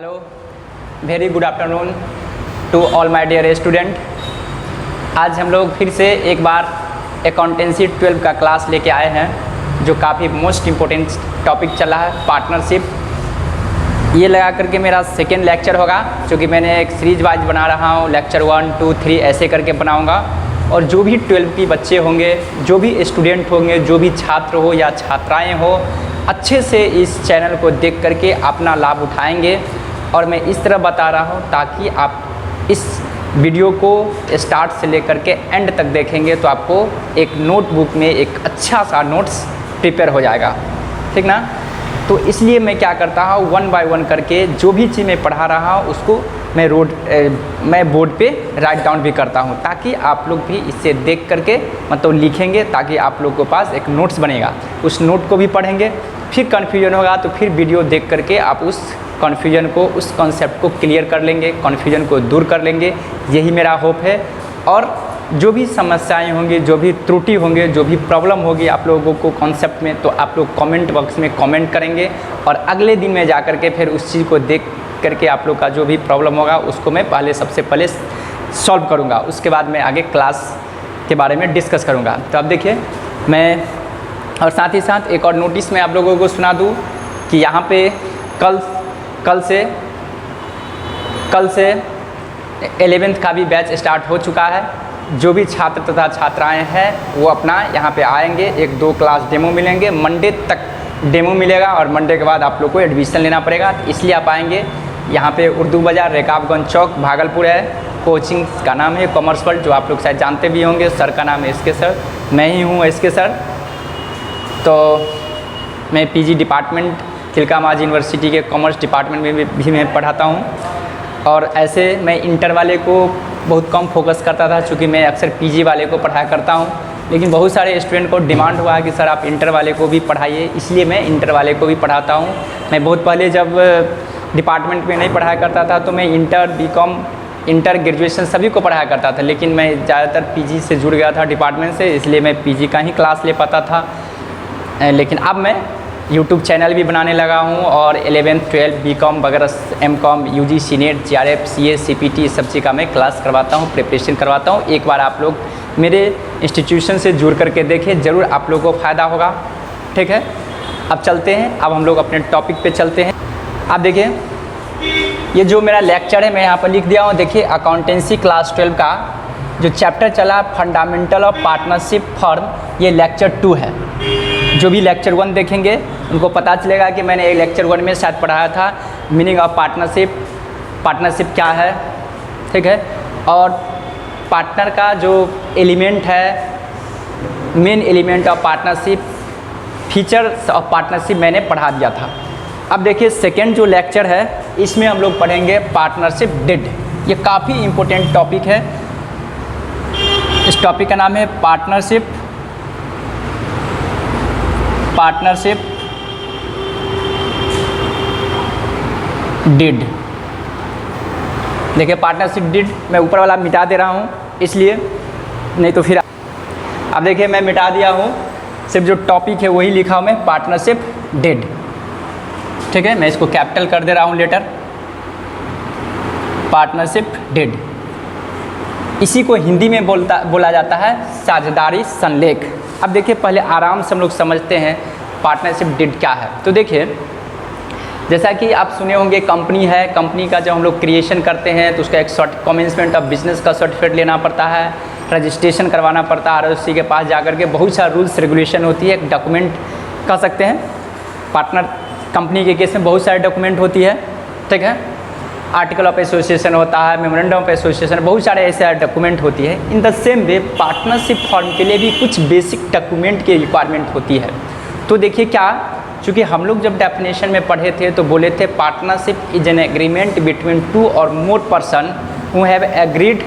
Hello, very good afternoon to all my dear student. आज हम लोग फिर से एक बार अकाउंटेंसी 12 का क्लास लेके आए हैं, जो काफ़ी मोस्ट इम्पोर्टेंट टॉपिक चला है, पार्टनरशिप। ये लगा करके मेरा सेकेंड लेक्चर होगा, क्योंकि मैंने एक सीरीज वाइज बना रहा हूँ, लेक्चर 1, 2, 3 ऐसे करके बनाऊँगा। और जो भी 12 की बच्चे होंगे, जो भी स्टूडेंट होंगे, जो भी छात्र हो या छात्राएँ हो, अच्छे से इस चैनल को देख करके अपना लाभ उठाएंगे। और मैं इस तरह बता रहा हूँ ताकि आप इस वीडियो को स्टार्ट से लेकर के एंड तक देखेंगे तो आपको एक नोटबुक में एक अच्छा सा नोट्स प्रिपेयर हो जाएगा, ठीक ना। तो इसलिए मैं क्या करता हूँ, 1 बाय 1 करके जो भी चीज़ मैं पढ़ा रहा हूँ उसको मैं बोर्ड पे राइट डाउन भी करता हूँ, ताकि आप लोग भी इससे देख करके मतलब लिखेंगे, ताकि आप लोग के पास एक नोट्स बनेगा। उस नोट को भी पढ़ेंगे, फिर कन्फ्यूजन होगा तो फिर वीडियो देख करके आप उस कन्फ्यूजन को, उस कॉन्सेप्ट को क्लियर कर लेंगे, कन्फ्यूजन को दूर कर लेंगे। यही मेरा होप है। और जो भी समस्याएं होंगी, जो भी त्रुटि होंगे, जो भी प्रॉब्लम होगी आप लोगों को कॉन्सेप्ट में, तो आप लोग कमेंट बॉक्स में कमेंट करेंगे और अगले दिन में जा कर के फिर उस चीज़ को देख करके आप लोग का जो भी प्रॉब्लम होगा उसको मैं सबसे पहले सॉल्व करूँगा। उसके बाद मैं आगे क्लास के बारे में डिस्कस करूँगा। तो अब देखिए, मैं और साथ ही साथ एक और नोटिस मैं आप लोगों को सुना दूँ कि यहाँ पे कल से 11th का भी बैच स्टार्ट हो चुका है। जो भी छात्र तथा छात्राएं हैं वो अपना यहाँ पे आएंगे, 1-2 क्लास डेमो मिलेंगे, मंडे तक डेमो मिलेगा और मंडे के बाद आप लोग को एडमिशन लेना पड़ेगा। इसलिए आप आएंगे। यहाँ पे उर्दू बाज़ार, रेकाबगंज चौक, भागलपुर है। कोचिंग का नाम है कॉमर्स वर्ल्ड, जो आप लोग शायद जानते भी होंगे। सर का नाम है SK सर, मैं ही हूँ SK सर। तो मैं PG department Tilka Manjhi university के कॉमर्स डिपार्टमेंट में भी मैं पढ़ाता हूँ। और ऐसे मैं इंटर वाले को बहुत कम फोकस करता था, चूँकि मैं अक्सर PG वाले को पढ़ाया करता हूँ। लेकिन बहुत सारे स्टूडेंट को डिमांड हुआ है कि सर आप इंटर वाले को भी पढ़ाइए, इसलिए मैं इंटर वाले को भी पढ़ाता हूँ। मैं बहुत पहले जब डिपार्टमेंट में नहीं पढ़ाया करता था तो मैं इंटर, BCom, इंटर, ग्रेजुएशन सभी को पढ़ाया करता था। लेकिन मैं ज़्यादातर PG से जुड़ गया था डिपार्टमेंट से, इसलिए मैं PG का ही क्लास ले पाता था। लेकिन अब मैं YouTube चैनल भी बनाने लगा हूँ और 11th, 12th, BCom वगैरह, MCom, UG, CNET, GRF, CA, CPT सब चीज़ का मैं क्लास करवाता हूँ, प्रिपरेशन करवाता हूँ। एक बार आप लोग मेरे इंस्टीट्यूशन से जुड़ करके देखें, ज़रूर आप लोगों को फ़ायदा होगा, ठीक है। अब चलते हैं, अब हम लोग अपने टॉपिक पे चलते हैं। आप देखिए, ये जो मेरा लेक्चर है मैं यहाँ पर लिख दिया हूँ। देखिए, अकाउंटेंसी क्लास 12 का जो चैप्टर चला, फंडामेंटल ऑफ पार्टनरशिप फर्म, ये लेक्चर 2 है। जो भी लेक्चर 1 देखेंगे उनको पता चलेगा कि मैंने एक लेक्चर 1 में शायद पढ़ाया था मीनिंग ऑफ पार्टनरशिप, पार्टनरशिप क्या है, ठीक है। और पार्टनर का जो एलिमेंट है, main element of partnership, features of partnership मैंने पढ़ा दिया था। अब देखिए, सेकेंड जो लेक्चर है इसमें हम लोग पढ़ेंगे पार्टनरशिप डीड। ये काफ़ी इम्पोर्टेंट टॉपिक है। इस टॉपिक का नाम है पार्टनरशिप डीड। देखिए, पार्टनरशिप डीड मैं ऊपर वाला मिटा दे रहा हूँ, इसलिए नहीं तो फिर। अब देखिए, मैं मिटा दिया हूँ, सिर्फ जो टॉपिक है वही लिखा हूँ मैं, पार्टनरशिप डीड, ठीक है। मैं इसको कैपिटल कर दे रहा हूँ लेटर, पार्टनरशिप डीड। इसी को हिंदी में बोला जाता है साझेदारी संलेख। अब देखिए, पहले आराम से हम लोग समझते हैं पार्टनरशिप डीड क्या है। तो देखिए, जैसा कि आप सुने होंगे, कंपनी है, कंपनी का जब हम लोग क्रिएशन करते हैं तो उसका एक कमेंसमेंट ऑफ बिजनेस का सर्टिफिकेट लेना पड़ता है, रजिस्ट्रेशन करवाना पड़ता है, ROC के पास जाकर के बहुत सारा रूल्स रेगुलेशन होती है, एक डॉक्यूमेंट कह सकते हैं। पार्टनर कंपनी के केस में बहुत सारे डॉक्यूमेंट होती है, ठीक है। आर्टिकल ऑफ एसोसिएशन होता है, मेमोरेंडम ऑफ एसोसिएशन, बहुत सारे ऐसे डॉक्यूमेंट होती है। In the same way partnership form के लिए भी कुछ बेसिक डॉक्यूमेंट की रिक्वायरमेंट होती है। तो देखिए क्या, चूँकि हम लोग जब डेफिनेशन में पढ़े थे तो बोले थे partnership is an agreement between 2 or more person who have agreed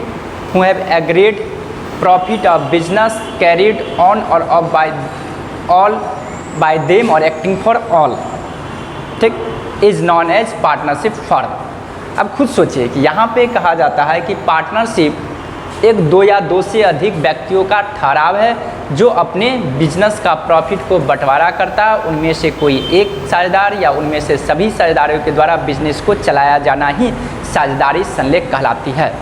profit of business carried on or of by them or acting for all, ठीक, is known as partnership firm. अब खुद सोचिए कि यहाँ पे कहा जाता है कि पार्टनरशिप एक 2 या 2 से अधिक व्यक्तियों का ठहराव है जो अपने बिजनेस का प्रॉफिट को बंटवारा करता है, उनमें से कोई एक साझेदार या उनमें से सभी साझेदारों के द्वारा बिजनेस को चलाया जाना ही साझेदारी संलेख कहलाती है।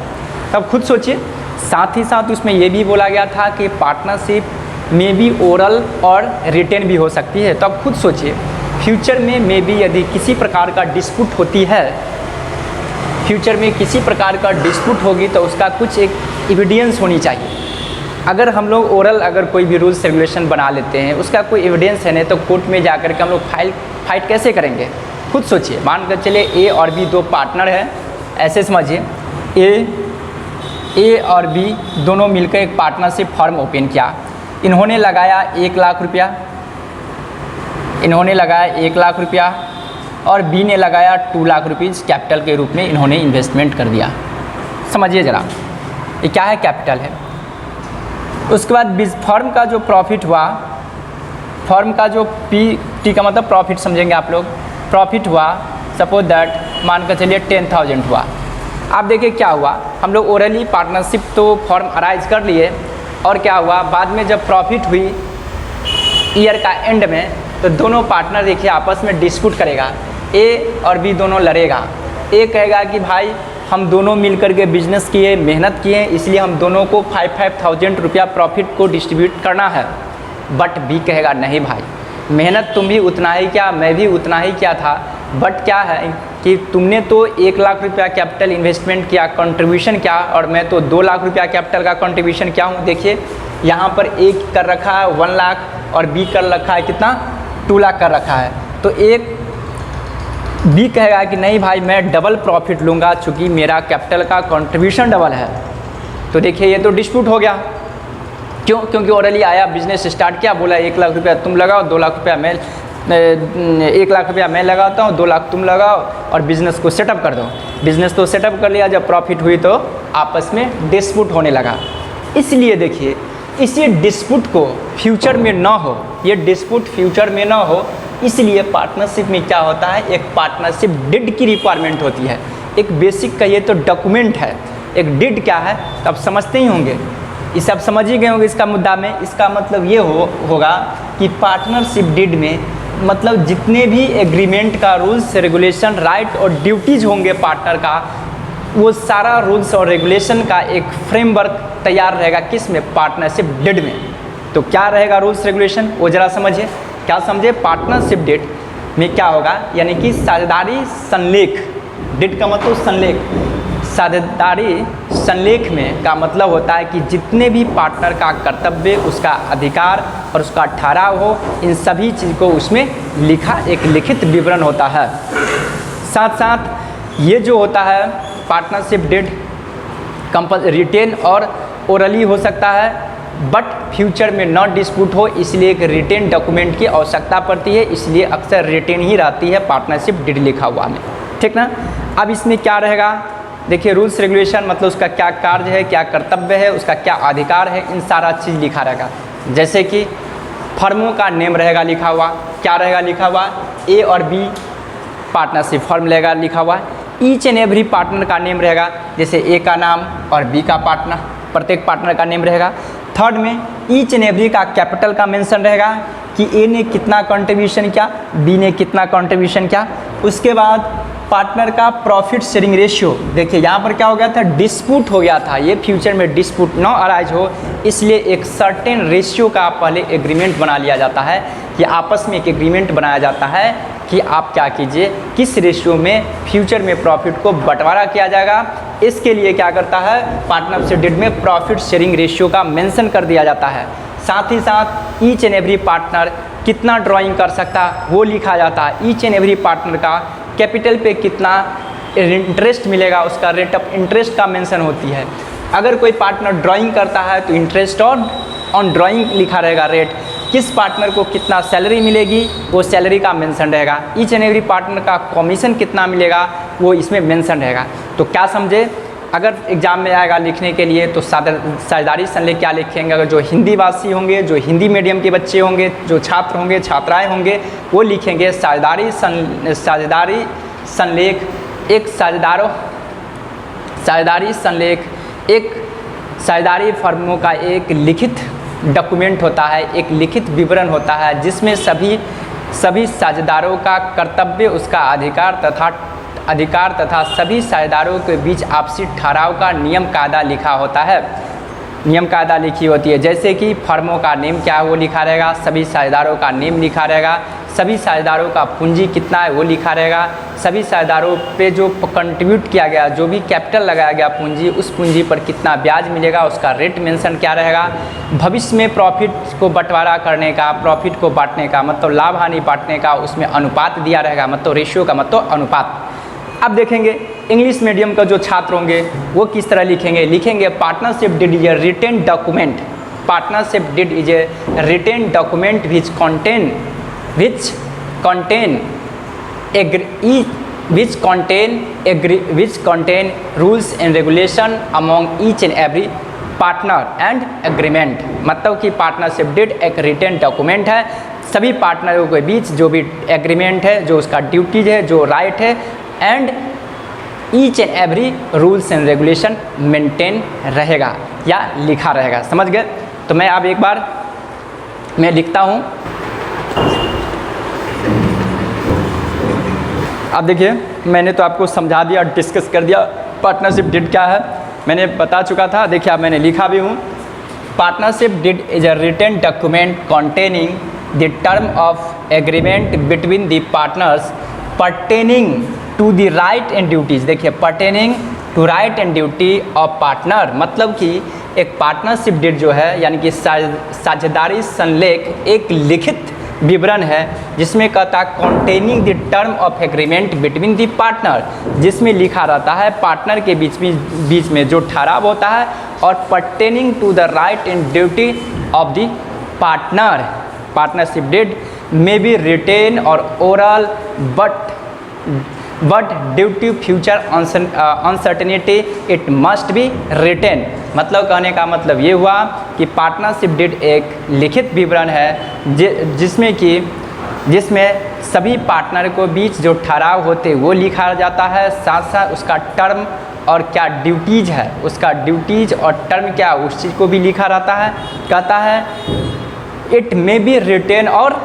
तब खुद सोचिए, साथ ही साथ उसमें ये भी बोला गया था कि पार्टनरशिप में भी ओरल और रिटेन भी हो सकती है। तो अब खुद सोचिए, फ्यूचर में भी यदि किसी प्रकार का डिस्प्यूट होती है, फ्यूचर में किसी प्रकार का डिस्प्यूट होगी तो उसका कुछ एक एविडेंस होनी चाहिए। अगर हम लोग ओरल अगर कोई भी रूल्स रेगुलेशन बना लेते हैं, उसका कोई एविडेंस है नहीं, तो कोर्ट में जाकर के हम लोग फाइट कैसे करेंगे? खुद सोचिए, मान कर चले ए और बी दो पार्टनर हैं, ऐसे समझिए ए और बी दोनों मिलकर एक पार्टनरशिप फर्म ओपन किया। इन्होंने लगाया 1 लाख रुपया, इन्होंने लगाया 1 लाख रुपया और बी ने लगाया 2 लाख रुपीज़ कैपिटल के रूप में इन्होंने इन्वेस्टमेंट कर दिया। समझिए ज़रा, ये क्या है? कैपिटल है। उसके बाद फर्म का जो प्रॉफिट हुआ, फर्म का जो टी का मतलब प्रॉफिट समझेंगे आप लोग, प्रॉफिट हुआ सपोज दैट मान कर चलिए 10,000 हुआ। आप देखिए क्या हुआ, हम लोग ओरली पार्टनरशिप तो फॉर्म अराइज कर लिए और क्या हुआ, बाद में जब प्रॉफिट हुई ईयर का एंड में, तो दोनों पार्टनर देखिए आपस में डिस्प्यूट करेगा। ए और बी दोनों लड़ेगा। ए कहेगा कि भाई हम दोनों मिलकर के बिजनेस किए, मेहनत किए, इसलिए हम दोनों को 5,000 रुपया प्रॉफिट को डिस्ट्रीब्यूट करना है। बट बी कहेगा नहीं भाई, मेहनत तुम भी उतना ही क्या, मैं भी उतना ही क्या था, बट क्या है कि तुमने तो 1 लाख रुपया कैपिटल इन्वेस्टमेंट किया, कंट्रीब्यूशन किया, और मैं तो 2 लाख रुपया कैपिटल का कंट्रीब्यूशन किया हूँ। देखिए यहाँ पर ए कर रखा है 1 लाख और बी कर रखा है कितना, 2 लाख कर रखा है। तो एक बी कहेगा कि नहीं भाई मैं डबल प्रॉफिट लूँगा चूँकि मेरा कैपिटल का कंट्रीब्यूशन डबल है। तो देखिए ये तो डिस्प्यूट हो गया। क्यों? क्योंकि ओरली आया, बिजनेस स्टार्ट किया, बोला 1 लाख रुपया तुम लगाओ, 2 लाख रुपया मैं 1 लाख रुपया मैं लगाता हूँ, 2 लाख तुम लगाओ और बिज़नेस को सेटअप कर दो। बिज़नेस तो सेटअप कर लिया, जब प्रॉफिट हुई तो आपस में डिस्प्यूट होने लगा। इसलिए देखिए इसी डिस्प्यूट को फ्यूचर में ना हो, ये डिस्प्यूट फ्यूचर में ना हो, इसलिए पार्टनरशिप में क्या होता है, एक पार्टनरशिप डिड की रिक्वायरमेंट होती है। एक बेसिक कहिए तो डॉक्यूमेंट है। एक डिड क्या है तो आप समझते ही होंगे, इसे आप समझ ही गए होंगे इसका मुद्दा में। इसका मतलब ये होगा कि पार्टनरशिप डिड में मतलब जितने भी एग्रीमेंट का रूल्स रेगुलेशन राइट और ड्यूटीज़ होंगे पार्टनर का, वो सारा रूल्स और रेगुलेशन का एक फ्रेमवर्क तैयार रहेगा किस में, पार्टनरशिप डिड में। तो क्या रहेगा रूल्स रेगुलेशन, वो ज़रा समझिए। क्या समझे? पार्टनरशिप डिड में क्या होगा, यानी कि साझेदारी संलेख, डिड का मतलब संलेख, साझेदारी संलेख में का मतलब होता है कि जितने भी पार्टनर का कर्तव्य, उसका अधिकार और उसका ठहराव हो, इन सभी चीज़ को उसमें लिखा एक लिखित विवरण होता है। साथ साथ ये जो होता है पार्टनरशिप डिड रिटेन और ओरली हो सकता है, बट फ्यूचर में नॉट डिस्प्यूट हो, इसलिए एक रिटेन डॉक्यूमेंट की आवश्यकता पड़ती है, इसलिए अक्सर रिटेन ही रहती है पार्टनरशिप डिड लिखा हुआ में। ठीक ना? अब इसमें क्या रहेगा, देखिए रूल्स रेगुलेशन मतलब उसका क्या कार्य है, क्या कर्तव्य है, उसका क्या अधिकार है, इन सारा चीज़ लिखा रहेगा। जैसे कि फर्मों का नेम रहेगा लिखा हुआ, क्या रहेगा लिखा हुआ, ए और बी पार्टनरशिप फर्म रहेगा लिखा हुआ। ईच एंड एवरी पार्टनर का नेम रहेगा, जैसे ए का नाम और बी का पार्टनर, प्रत्येक पार्टनर का नेम रहेगा। थर्ड में ईच एंड एवरी का कैपिटल का मेंशन रहेगा कि ए ने कितना कंट्रीब्यूशन किया, बी ने कितना कंट्रीब्यूशन किया। उसके बाद पार्टनर का प्रॉफिट शेयरिंग रेशियो, देखिए यहाँ पर क्या हो गया था, डिस्प्यूट हो गया था, ये फ्यूचर में डिस्प्यूट ना अराइज हो, इसलिए एक सर्टेन रेशियो का पहले एग्रीमेंट बना लिया जाता है कि आपस में एक एग्रीमेंट बनाया जाता है कि आप क्या कीजिए, किस रेशियो में फ्यूचर में प्रॉफिट को बंटवारा किया जाएगा। इसके लिए क्या करता है, पार्टनरशिप डीड में प्रॉफिट शेयरिंग रेशियो का मेंशन कर दिया जाता है। साथ ही साथ ईच एंड एवरी पार्टनर कितना ड्राइंग कर सकता है वो लिखा जाता है। ईच एंड एवरी पार्टनर का कैपिटल पे कितना इंटरेस्ट मिलेगा, उसका रेट ऑफ इंटरेस्ट का मेंशन होती है। अगर कोई पार्टनर ड्राइंग करता है तो इंटरेस्ट ऑन ड्राइंग लिखा रहेगा रेट। किस पार्टनर को कितना सैलरी मिलेगी वो सैलरी का मेंशन रहेगा। ईच एंड एवरी पार्टनर का कमीशन कितना मिलेगा वो इसमें मेंशन रहेगा। तो क्या समझे, अगर एग्जाम में आएगा लिखने के लिए तो साझेदारी संलेख क्या लिखेंगे, अगर जो हिंदी भाषी होंगे, जो हिंदी मीडियम के बच्चे होंगे, जो छात्र होंगे, छात्राएं होंगे, वो लिखेंगे साझेदारी संलेख। एक साझेदारी संलेख एक साझेदारी फर्मों का एक लिखित डॉक्यूमेंट होता है, एक लिखित विवरण होता है जिसमें सभी साझेदारों का कर्तव्य, उसका अधिकार तथा सभी साझेदारों के बीच आपसी ठहराव का नियम कायदा लिखा होता है, नियम कायदा लिखी होती है। जैसे कि फर्मों का नेम क्या है वो लिखा रहेगा, सभी साझेदारों का नेम लिखा रहेगा, सभी साझेदारों का पूंजी कितना है वो लिखा रहेगा, सभी साझेदारों पे जो कंट्रीब्यूट किया गया, जो भी कैपिटल लगाया गया पूंजी, उस पूंजी पर कितना ब्याज मिलेगा, उसका रेट मेंशन क्या रहेगा, भविष्य में प्रॉफिट को बंटवारा करने का, प्रॉफिट को बांटने का मतलब लाभ हानि बांटने का उसमें अनुपात दिया रहेगा, मतलब रेशियो का मतलब अनुपात। अब देखेंगे इंग्लिश मीडियम का जो छात्र होंगे वो किस तरह लिखेंगे partnership deed is a written document, partnership deed is a written document which contain rules and regulation among each and every partner and agreement। मतलब कि पार्टनरशिप डीड एक रिटेन डॉक्यूमेंट है, सभी पार्टनरों के बीच जो भी एग्रीमेंट है, जो उसका ड्यूटीज है, जो राइट है, and each and every rules and regulation maintain रहेगा या लिखा रहेगा। समझ गए? तो मैं अब एक बार मैं लिखता हूँ। अब देखिए मैंने तो आपको समझा दिया, डिस्कस कर दिया पार्टनरशिप डीड क्या है, मैंने बता चुका था। देखिए अब मैंने लिखा भी हूँ, partnership deed is a written document containing the term of agreement between the partners pertaining to the right and duties. देखिए pertaining to right and duty of partner, मतलब कि एक पार्टनरशिप डीड जो है यानी कि साझेदारी संलेख एक लिखित विवरण है जिसमें कहता containing the term of agreement between the partner, जिसमें लिखा रहता है पार्टनर के बीच में जो ठहराव होता है, और pertaining to the right and duty of the partner. Partnership deed may be written और oral but due to future uncertainty it must be written. मतलब कहने का मतलब ये हुआ कि पार्टनरशिप डीड एक लिखित विवरण है जिसमें सभी पार्टनर को बीच जो ठहराव होते वो लिखा जाता है, साथ साथ उसका टर्म और क्या ड्यूटीज है, उसका ड्यूटीज और टर्म क्या उस चीज़ को भी लिखा रहता है। कहता है इट मे बी रिटेन और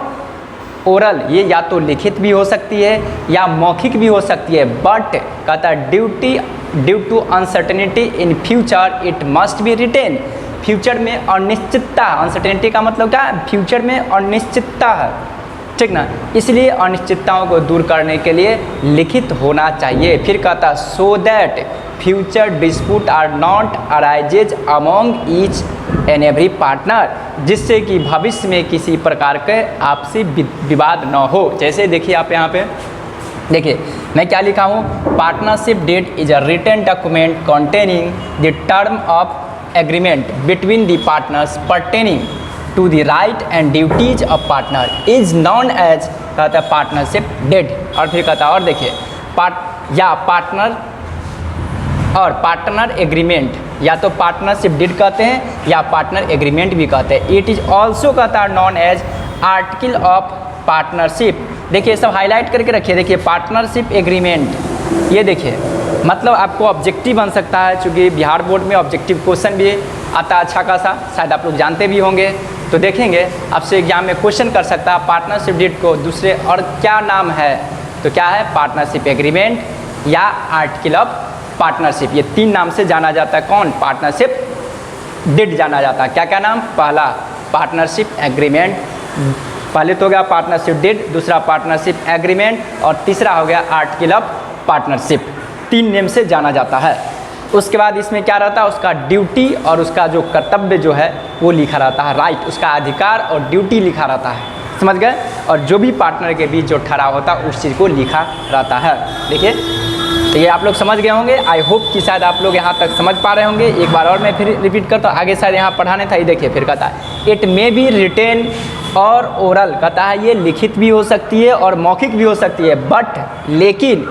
ओरल, ये या तो लिखित भी हो सकती है या मौखिक भी हो सकती है, बट कहता है due to uncertainty in future it must be written. Future में अनिश्चितता, अनसर्टेनिटी का मतलब क्या है, फ्यूचर में अनिश्चितता है, ठीक ना, इसलिए अनिश्चितताओं को दूर करने के लिए लिखित होना चाहिए। फिर कहता है so that future dispute are not arises among each and every partner, जिससे कि भविष्य में किसी प्रकार के आपसी विवाद न हो। जैसे देखिए आप यहाँ पे देखिए मैं क्या लिखा हूँ, partnership deed is a written document containing the term of agreement between the partners pertaining to the right and duties of partner is known as, कहता है पार्टनरशिप डीड। और फिर कहता है और देखिए पार्टनर एग्रीमेंट, या तो पार्टनरशिप डीड कहते हैं या पार्टनर एग्रीमेंट भी कहते हैं। इट इज ऑल्सो कहता है known as article of partnership. देखिए सब हाईलाइट करके रखिए, देखिए पार्टनरशिप एग्रीमेंट, ये देखिए मतलब आपको ऑब्जेक्टिव बन सकता है, चूँकि बिहार बोर्ड में ऑब्जेक्टिव क्वेश्चन भी आता है अच्छा खासा, शायद आप लोग जानते भी होंगे। तो देखेंगे आपसे एग्जाम में क्वेश्चन कर सकता है पार्टनरशिप डीड को दूसरे और क्या नाम है, तो क्या है पार्टनरशिप एग्रीमेंट या आर्टिकल ऑफ पार्टनरशिप, ये तीन नाम से जाना जाता है। कौन? पार्टनरशिप डीड जाना जाता है। क्या क्या नाम? पहला पार्टनरशिप एग्रीमेंट, पहले तो हो गया पार्टनरशिप डीड, दूसरा पार्टनरशिप एग्रीमेंट और तीसरा हो गया आर्टिकल ऑफ पार्टनरशिप। तीन नेम से जाना जाता है। उसके बाद इसमें क्या रहता है, उसका ड्यूटी और उसका जो कर्तव्य जो है वो लिखा रहता है, राइट, उसका अधिकार और ड्यूटी लिखा रहता है, समझ गए। और जो भी पार्टनर के बीच जो ठहराव होता है उस चीज़ को लिखा रहता है। देखिए तो ये आप लोग समझ गए होंगे, आई होप कि शायद आप लोग यहाँ तक समझ पा रहे होंगे। एक बार और मैं फिर रिपीट करता हूँ, आगे शायद यहाँ पढ़ाने था, ये देखिए फिर कहता है इट मे बी रिटेन और ओरल, कहता है ये लिखित भी हो सकती है और मौखिक भी हो सकती है, बट लेकिन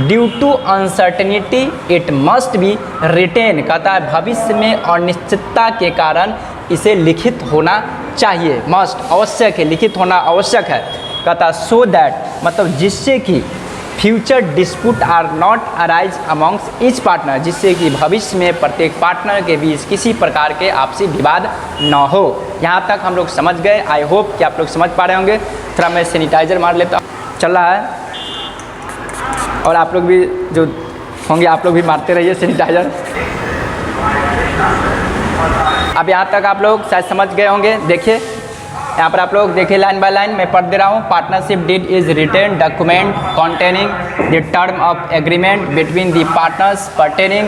due to uncertainty it must be written, कहता है भविष्य में अनिश्चितता के कारण इसे लिखित होना चाहिए, मस्ट, आवश्यक है, लिखित होना आवश्यक है। कहता है सो दैट, मतलब जिससे कि future dispute are not arise amongst each partner, जिससे कि भविष्य में प्रत्येक पार्टनर के बीच किसी प्रकार के आपसी विवाद न हो। यहाँ तक हम लोग समझ गए। आई होप कि आप लोग समझ पा रहे होंगे। थोड़ा मैं सैनिटाइज़र मार लेता हूँ। चल रहा है, और आप लोग भी जो होंगे आप लोग भी मारते रहिए सैनिटाइज़र। अब यहाँ तक आप लोग शायद समझ गए होंगे। देखिए यहाँ पर आप लोग देखिए, लाइन बाय लाइन मैं पढ़ दे रहा हूँ। Partnership deed is written document containing the term of agreement between the partners pertaining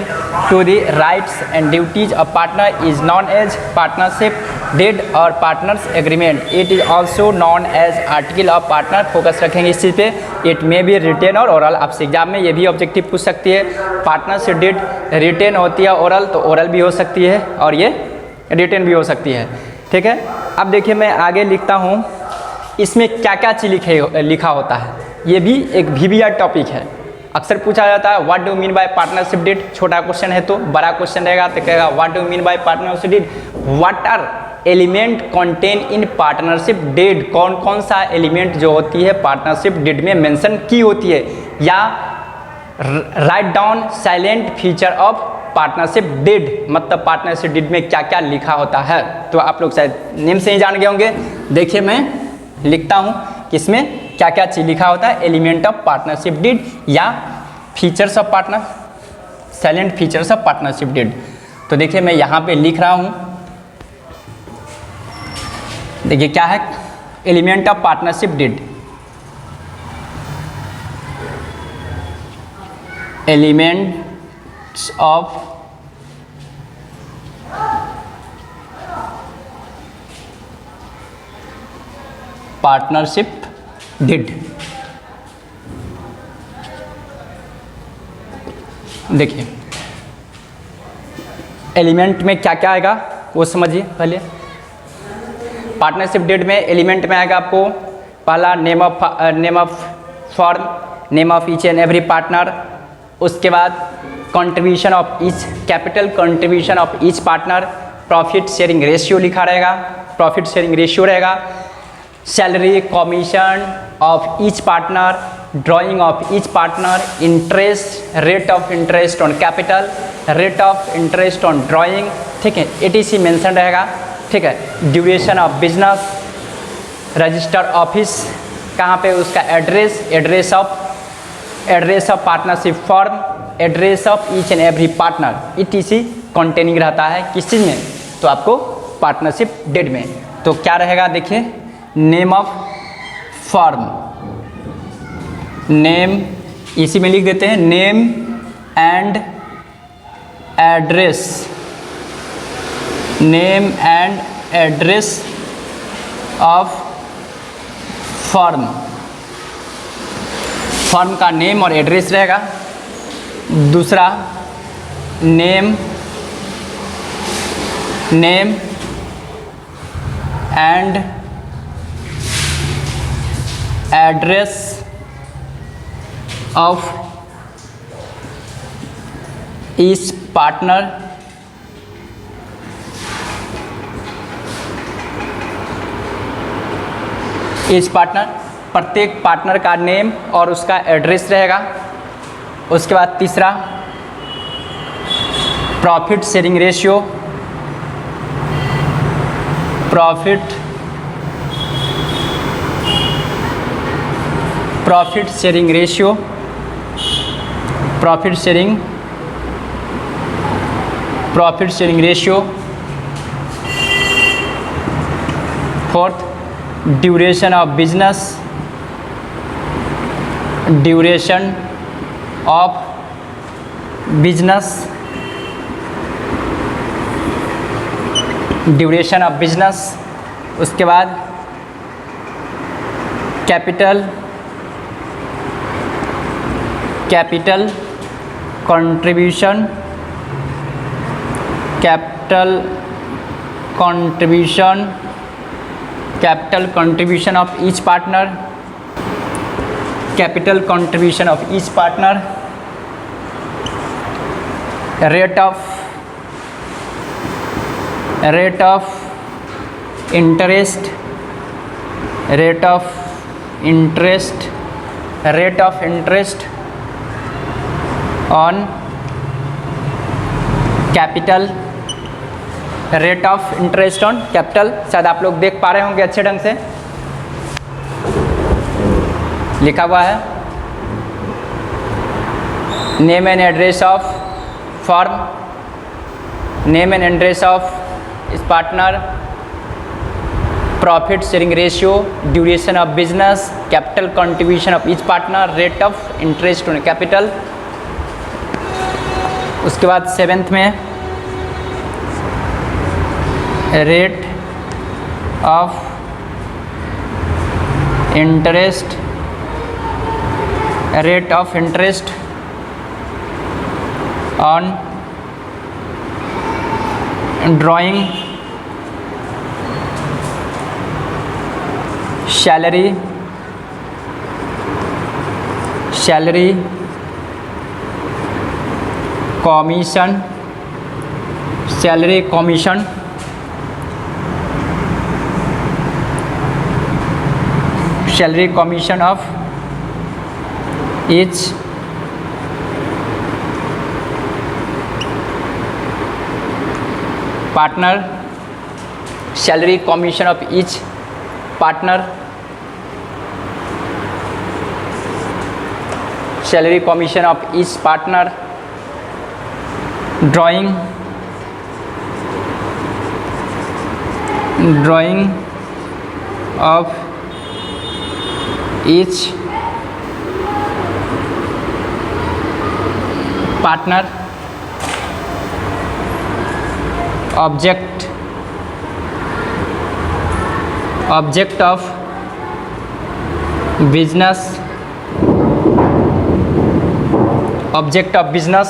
to the rights and duties of partner is known as partnership deed और partners agreement. It is also known as article of partner. Focus रखेंगे इस चीज़ पे। It may be written और oral. आपसे exam में ये भी ऑब्जेक्टिव पूछ सकती है। पार्टनरशिप डीड रिटेन होती है ओरल, तो ओरल भी हो सकती है और ये रिटेन भी हो सकती है। ठीक है, अब देखिए मैं आगे लिखता हूँ। इसमें क्या क्या चीज़ लिखा होता है, ये भी एक VBR टॉपिक है। अक्सर पूछा जाता है what do mean by partnership deed. छोटा क्वेश्चन है तो, बड़ा क्वेश्चन रहेगा तो कहेगा what do mean by partnership deed, what are element contain in partnership deed. कौन कौन सा एलिमेंट जो होती है पार्टनरशिप डीड में मेंशन की होती है, या write down silent feature of partnership deed, मतलब पार्टनरशिप डीड में क्या क्या लिखा होता है। तो आप लोग शायद नेम से ही जान गए होंगे। देखिए मैं लिखता हूँ कि इसमें क्या क्या चीज़ लिखा होता है। एलिमेंट ऑफ पार्टनरशिप डीड या features of partner, silent features of partnership deed. तो देखिए मैं यहाँ पे लिख रहा हूँ। देखिए क्या है element of partnership deed. Elements of partnership deed. देखिए एलिमेंट में क्या क्या आएगा वो समझिए पहले। पार्टनरशिप डीड में एलिमेंट में आएगा आपको पहला name of firm, name of each and every partner. उसके बाद contribution of each, capital contribution of each partner. Profit sharing ratio लिखा रहेगा, प्रॉफिट शेयरिंग रेशियो रहेगा। Salary commission of each partner, drying of each partner, interest, rate of interest on capital, rate of interest on drawing. ठीक है, ETC mention रहेगा। ठीक है, duration of business, register office कहाँ पे, उसका address, address of partnership form, address of each and every partner. ETC containing रहता है किस चीज़ में, तो आपको पार्टनरशिप डीड में। तो क्या रहेगा देखिए, नेम ऑफ फर्म, नेम इसी में लिख देते हैं, name and address, name and address of firm. Firm का नेम और एड्रेस रहेगा। दूसरा name and address of each partner. Each partner, प्रत्येक पार्टनर का नेम और उसका एड्रेस रहेगा। उसके बाद तीसरा profit sharing ratio, profit sharing ratio, profit sharing ratio. Fourth duration of business, duration of business, duration of business. उसके बाद capital contribution, capital contribution of each partner, capital contribution of each partner. Rate of interest, rate of interest on capital, rate of interest on capital. शायद आप लोग देख पा रहे होंगे अच्छे ढंग से लिखा हुआ है। Name and address of firm, name and address of partner, profit sharing ratio, duration of business, capital contribution of each partner, rate of interest on capital. उसके बाद 7th में rate of interest, rate of interest on drawing salary, salary commission, salary commission, salary commission of each partner, salary commission of each partner, salary commission of each partner, drawing, drying of each partner, object, object of business, object of business,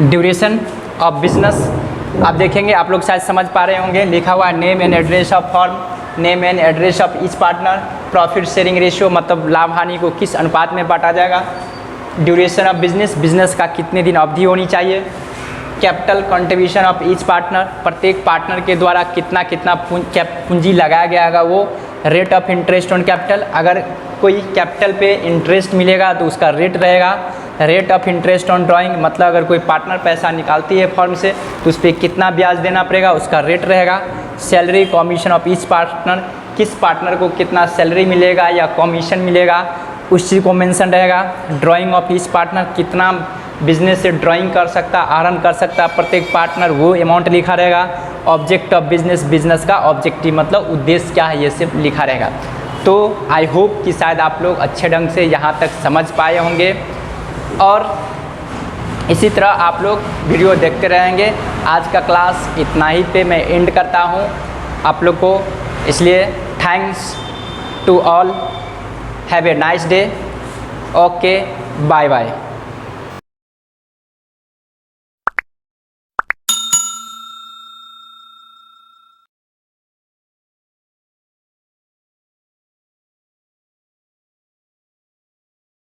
duration of business. आप देखेंगे, आप लोग शायद समझ पा रहे होंगे, लिखा हुआ name and address of firm, name and address of each partner, profit sharing ratio मतलब लाभ हानि को किस अनुपात में बांटा जाएगा, ड्यूरेशन ऑफ बिजनेस, बिजनेस का कितने दिन अवधि होनी चाहिए, capital contribution of each partner, प्रत्येक पार्टनर के द्वारा कितना कितना पूंजी लगाया गया होगा वो, rate of interest on capital, अगर कोई कैपिटल पे इंटरेस्ट मिलेगा तो उसका रेट रहेगा, rate of interest on drawing मतलब अगर कोई पार्टनर पैसा निकालती है फर्म से तो उस पर कितना ब्याज देना पड़ेगा उसका रेट रहेगा, salary commission of each partner, किस पार्टनर को कितना सैलरी मिलेगा या कमीशन मिलेगा उस चीज़ को मेंशन रहेगा, ड्राइंग ऑफ ईच पार्टनर कितना बिजनेस से ड्राइंग कर सकता, आहरण कर सकता प्रत्येक पार्टनर वो अमाउंट लिखा रहेगा, ऑब्जेक्ट ऑफ बिजनेस, बिजनेस का ऑब्जेक्टिव मतलब उद्देश्य क्या है ये सब लिखा रहेगा। तो आई होप कि शायद आप लोग अच्छे ढंग से यहाँ तक समझ पाए होंगे और इसी तरह आप लोग वीडियो देखते रहेंगे। आज का क्लास इतना ही पे मैं एंड करता हूँ आप लोग को, इसलिए thanks to all, have a nice day, okay, bye bye.